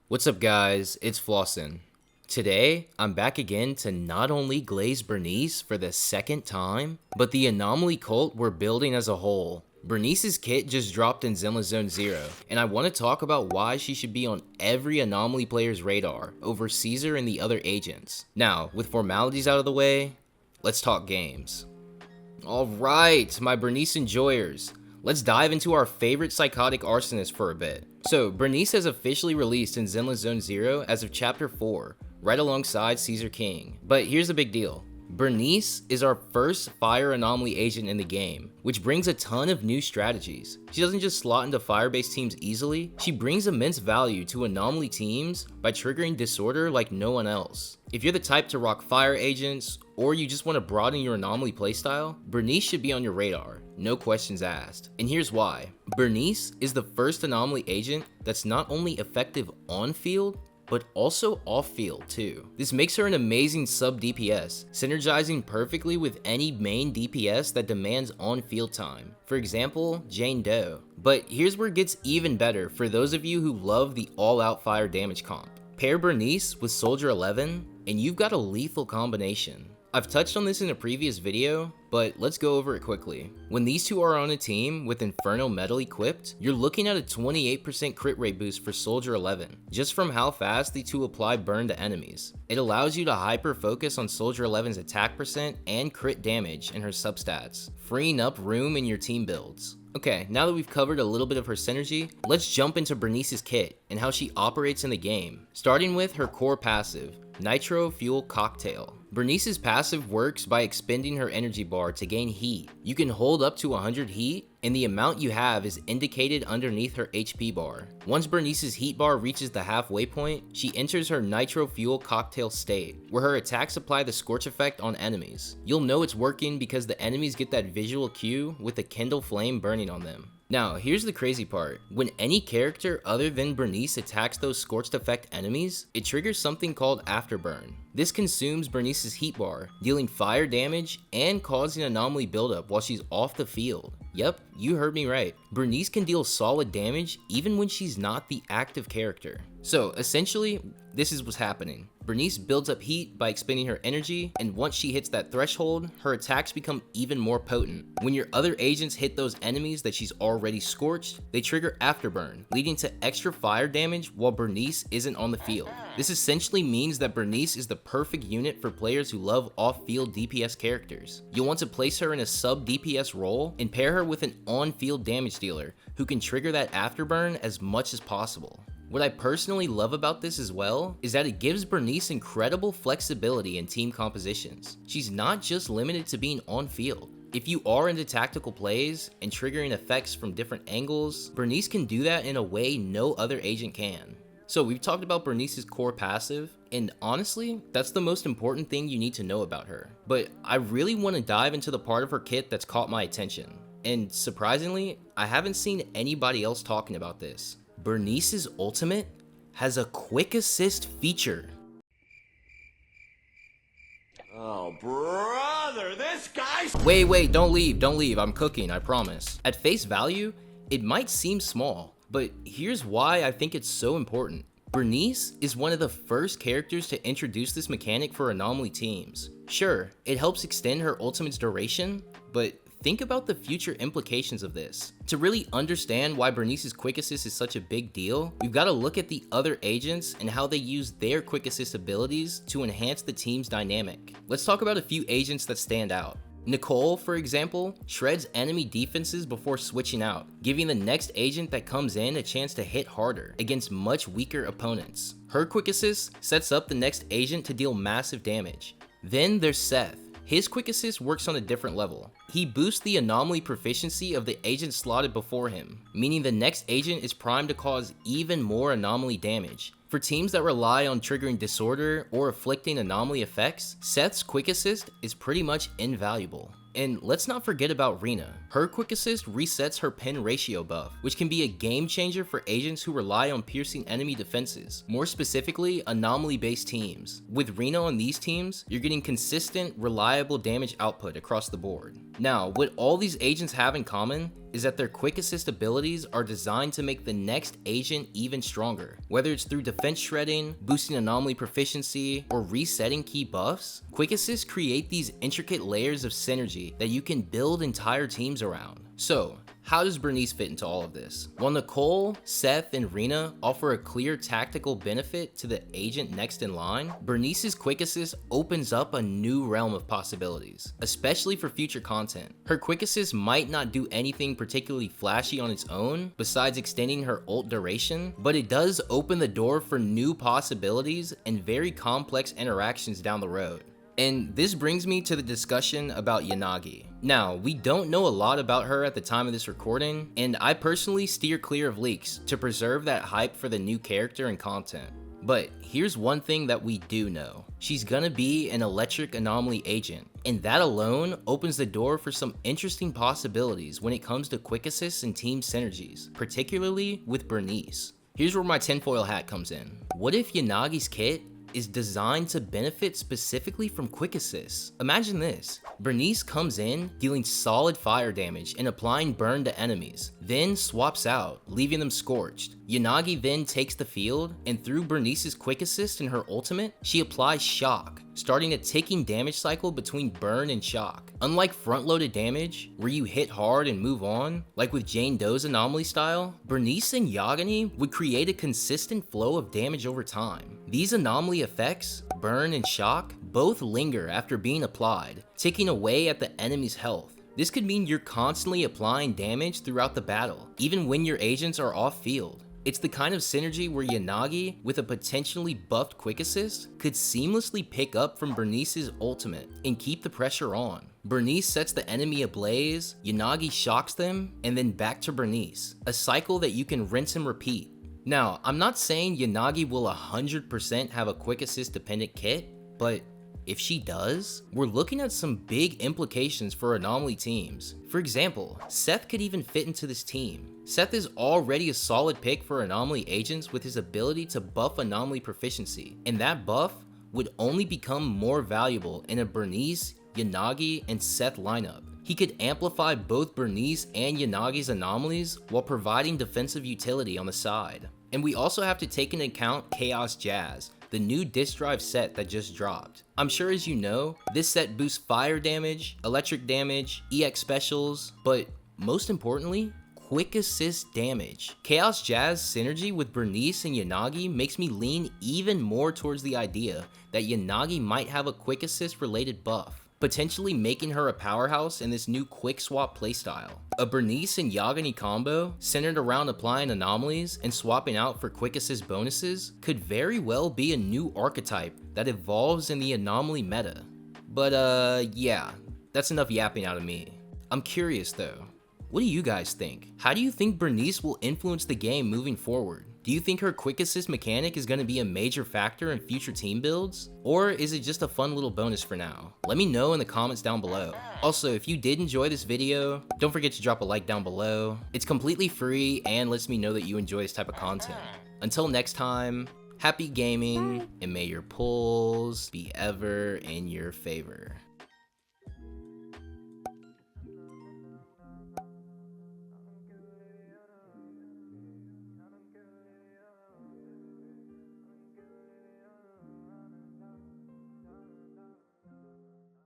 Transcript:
What's up guys, it's Flossin. Today, I'm back again to not only glaze Burnice for the second time, but the Anomaly cult we're building as a whole. Burnice's kit just dropped in Zenless Zone Zero, and I want to talk about why she should be on every Anomaly player's radar over Caesar and the other agents. Now, with formalities out of the way, let's talk games. Alright, my Burnice enjoyers. Let's dive into our favorite psychotic arsonist for a bit. So, Burnice has officially released in Zenless Zone Zero as of Chapter 4, right alongside Caesar King. But here's the big deal. Burnice is our first fire anomaly agent in the game, which brings a ton of new strategies. She doesn't just slot into fire-based teams easily, she brings immense value to anomaly teams by triggering disorder like no one else. If you're the type to rock fire agents, or you just want to broaden your anomaly playstyle, Burnice should be on your radar, no questions asked. And here's why. Burnice is the first anomaly agent that's not only effective on field, but also off field too. This makes her an amazing sub DPS, synergizing perfectly with any main DPS that demands on field time. For example, Jane Doe. But here's where it gets even better for those of you who love the all out fire damage comp. Pair Burnice with Soldier 11 and you've got a lethal combination. I've touched on this in a previous video, but let's go over it quickly. When these two are on a team with Inferno Metal equipped, you're looking at a 28% crit rate boost for Soldier 11, just from how fast the two apply burn to enemies. It allows you to hyper focus on Soldier 11's attack percent and crit damage in her substats, freeing up room in your team builds. Okay, now that we've covered a little bit of her synergy, let's jump into Burnice's kit and how she operates in the game, starting with her core passive, Nitro Fuel Cocktail. Burnice's passive works by expending her energy bar to gain heat. You can hold up to 100 heat, and the amount you have is indicated underneath her HP bar. Once Burnice's heat bar reaches the halfway point, she enters her Nitro Fuel Cocktail state, where her attacks apply the scorch effect on enemies. You'll know it's working because the enemies get that visual cue with the Kindle Flame burning on them. Now, here's the crazy part. When any character other than Burnice attacks those scorched effect enemies, it triggers something called Afterburn. This consumes Burnice's heat bar, dealing fire damage and causing anomaly buildup while she's off the field. Yep, you heard me right. Burnice can deal solid damage even when she's not the active character. So essentially, this is what's happening. Burnice builds up heat by expending her energy, and once she hits that threshold, her attacks become even more potent. When your other agents hit those enemies that she's already scorched, they trigger Afterburn, leading to extra fire damage while Burnice isn't on the field. This essentially means that Burnice is the perfect unit for players who love off-field DPS characters. You'll want to place her in a sub DPS role and pair her with an on-field damage dealer who can trigger that Afterburn as much as possible. What I personally love about this as well is that it gives Burnice incredible flexibility in team compositions. She's not just limited to being on field. If you are into tactical plays and triggering effects from different angles, Burnice can do that in a way no other agent can. So we've talked about Burnice's core passive, and honestly, that's the most important thing you need to know about her. But I really want to dive into the part of her kit that's caught my attention. And surprisingly, I haven't seen anybody else talking about this. Burnice's ultimate has a quick assist feature. Oh, brother, this guy's... Wait, don't leave, I'm cooking, I promise. At face value, it might seem small, but here's why I think it's so important. Burnice is one of the first characters to introduce this mechanic for anomaly teams. Sure, it helps extend her ultimate's duration, but think about the future implications of this. To really understand why Burnice's quick assist is such a big deal, we've got to look at the other agents and how they use their quick assist abilities to enhance the team's dynamic. Let's talk about a few agents that stand out. Nicole, for example, shreds enemy defenses before switching out, giving the next agent that comes in a chance to hit harder against much weaker opponents. Her quick assist sets up the next agent to deal massive damage. Then there's Seth. His quick assist works on a different level. He boosts the anomaly proficiency of the agent slotted before him, meaning the next agent is primed to cause even more anomaly damage. For teams that rely on triggering disorder or afflicting anomaly effects, Seth's quick assist is pretty much invaluable. And let's not forget about Rena. Her quick assist resets her pin ratio buff, which can be a game changer for agents who rely on piercing enemy defenses, more specifically anomaly based teams. With Rena on these teams, you're getting consistent, reliable damage output across the board. Now, what all these agents have in common is that their quick assist abilities are designed to make the next agent even stronger. Whether it's through defense shredding, boosting anomaly proficiency, or resetting key buffs, quick assists create these intricate layers of synergy that you can build entire teams around. So, how does Burnice fit into all of this? While Nicole, Seth, and Rena offer a clear tactical benefit to the agent next in line, Burnice's quick assist opens up a new realm of possibilities, especially for future content. Her quick assist might not do anything particularly flashy on its own, besides extending her ult duration, but it does open the door for new possibilities and very complex interactions down the road. And this brings me to the discussion about Yanagi. Now, we don't know a lot about her at the time of this recording, and I personally steer clear of leaks to preserve that hype for the new character and content. But here's one thing that we do know. She's gonna be an electric anomaly agent, and that alone opens the door for some interesting possibilities when it comes to quick assists and team synergies, particularly with Burnice. Here's where my tinfoil hat comes in. What if Yanagi's kit is designed to benefit specifically from quick assists? Imagine this. Burnice comes in dealing solid fire damage and applying burn to enemies, then swaps out, leaving them scorched. Yanagi then takes the field, and through Burnice's quick assist and her ultimate, she applies shock, starting a ticking damage cycle between burn and shock. Unlike front-loaded damage, where you hit hard and move on, like with Jane Doe's Anomaly style, Burnice and Yanagi would create a consistent flow of damage over time. These anomaly effects, burn and shock, both linger after being applied, ticking away at the enemy's health. This could mean you're constantly applying damage throughout the battle, even when your agents are off-field. It's the kind of synergy where Yanagi, with a potentially buffed quick assist, could seamlessly pick up from Burnice's ultimate and keep the pressure on. Burnice sets the enemy ablaze, Yanagi shocks them, and then back to Burnice, a cycle that you can rinse and repeat. Now, I'm not saying Yanagi will 100% have a quick assist dependent kit, but if she does, we're looking at some big implications for Anomaly teams. For example, Seth could even fit into this team. Seth is already a solid pick for Anomaly agents with his ability to buff Anomaly proficiency, and that buff would only become more valuable in a Burnice, Yanagi, and Seth lineup. He could amplify both Burnice and Yanagi's anomalies while providing defensive utility on the side. And we also have to take into account Chaos Jazz, the new disc drive set that just dropped. I'm sure as you know, this set boosts fire damage, electric damage, EX specials, but most importantly, quick assist damage. Chaos Jazz synergy with Burnice and Yanagi makes me lean even more towards the idea that Yanagi might have a quick assist related buff, potentially making her a powerhouse in this new quick swap playstyle. A Burnice and Yanagi combo centered around applying anomalies and swapping out for quick assist bonuses could very well be a new archetype that evolves in the anomaly meta. But yeah, that's enough yapping out of me. I'm curious though, what do you guys think? How do you think Burnice will influence the game moving forward? Do you think her quick assist mechanic is going to be a major factor in future team builds? Or is it just a fun little bonus for now? Let me know in the comments down below. Also, if you did enjoy this video, don't forget to drop a like down below. It's completely free and lets me know that you enjoy this type of content. Until next time, happy gaming, and may your pulls be ever in your favor.